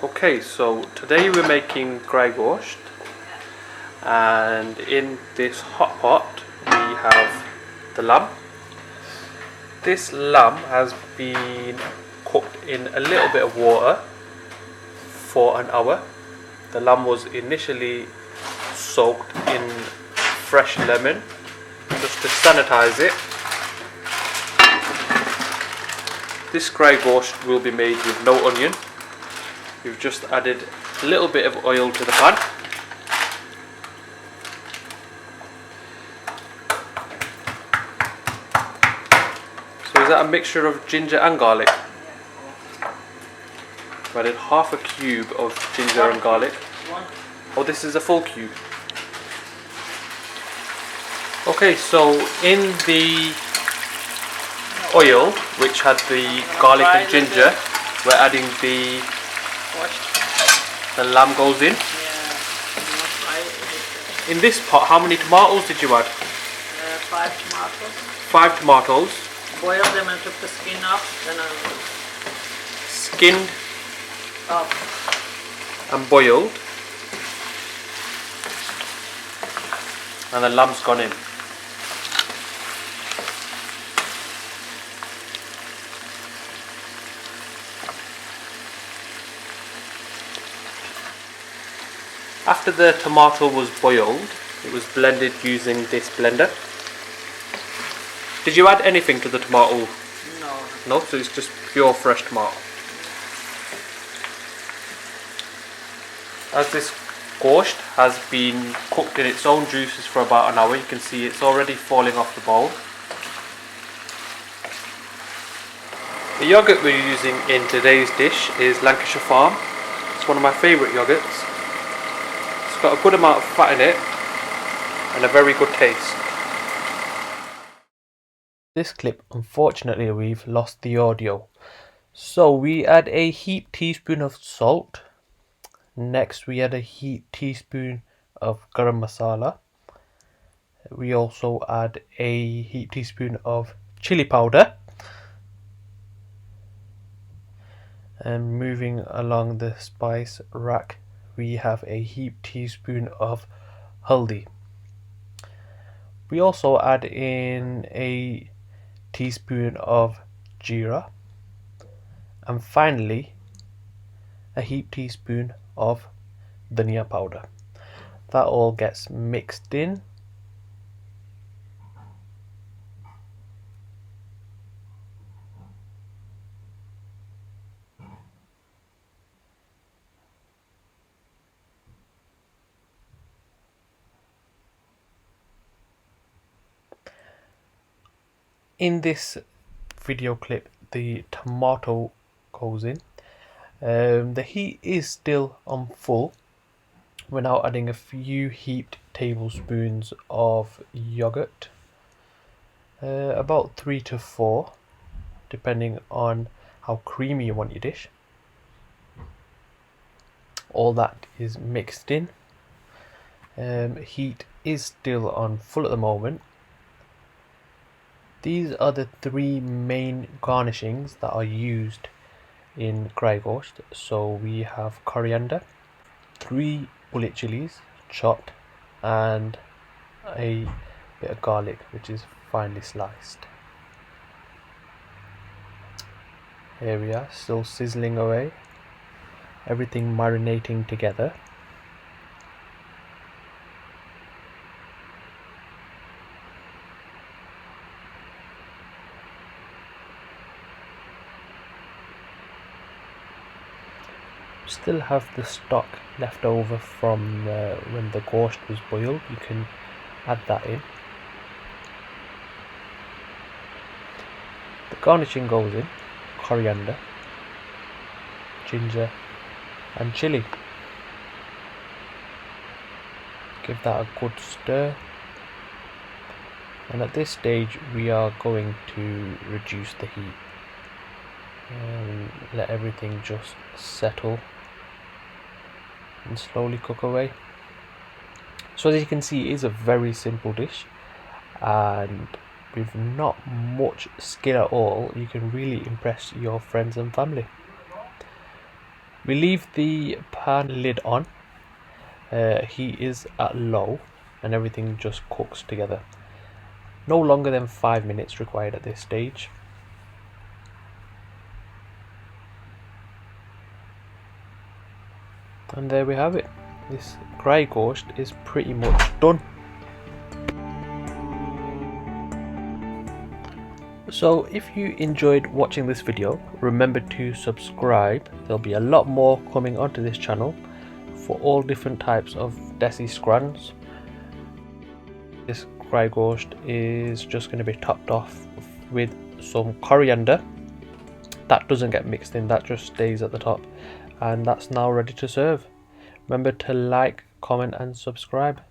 Okay, so today we're making Karahi Gosht, and in this hot pot we have the lamb. This lamb has been cooked in a little bit of water for an hour. The lamb was initially soaked in fresh lemon just to sanitize it. This Karahi Gosht will be made with no onion. We've just added a little bit of oil to the pan. So is that a mixture of ginger and garlic? I've added half a cube of ginger and garlic. Oh, this is a full cube. Okay, so in the oil, which had the garlic and ginger, we're adding the lamb goes in. In this pot, how many tomatoes did you add? 5 tomatoes. 5 tomatoes. Boiled them and took the skin off. Then I Skinned off. and boiled. And the lamb's gone in. After the tomato was boiled, it was blended using this blender. Did you add anything to the tomato? No. No, so it's just pure fresh tomato. As this gosht has been cooked in its own juices for about an hour, you can see it's already falling off the bowl. The yogurt we're using in today's dish is Lancashire Farm. It's one of my favourite yogurts. It's got a good amount of fat in it and a very good taste. This clip, unfortunately, we've lost the audio. So we add a heaped teaspoon of salt. Next we add a heaped teaspoon of Garam Masala. We also add a heaped teaspoon of Chilli Powder. And moving along the spice rack, we have a heaped teaspoon of Haldi. We also add in a teaspoon of Jeera, and finally a heaped teaspoon of Dhaniya Powder. That all gets mixed in. In this video clip, the tomato goes in. The heat is still on full. We're now adding a few heaped tablespoons of yogurt, about 3 to 4, depending on how creamy you want your dish. All that is mixed in. Heat is still on full at the moment. These are the 3 main garnishings that are used in Karahi Gosht. So we have coriander, 3 bullet chillies chopped, and a bit of garlic which is finely sliced. Here we are, still sizzling away, everything marinating together. Still have the stock left over from when the gosht was boiled. You can add that in. The garnishing goes in coriander, ginger and chilli. Give that a good stir, and at this stage we are going to reduce the heat and let everything just settle and slowly cook away. So as you can see, it is a very simple dish, and with not much skill at all, you can really impress your friends and family. We leave the pan lid on. Heat is at low and everything just cooks together. No longer than 5 minutes required at this stage. And there we have it. This Karahi Gosht is pretty much done. So if you enjoyed watching this video, remember to subscribe. There'll be a lot more coming onto this channel for all different types of Desi scrans. This Karahi Gosht is just going to be topped off with some coriander. That doesn't get mixed in, that just stays at the top. And that's now ready to serve. Remember to like, comment and subscribe.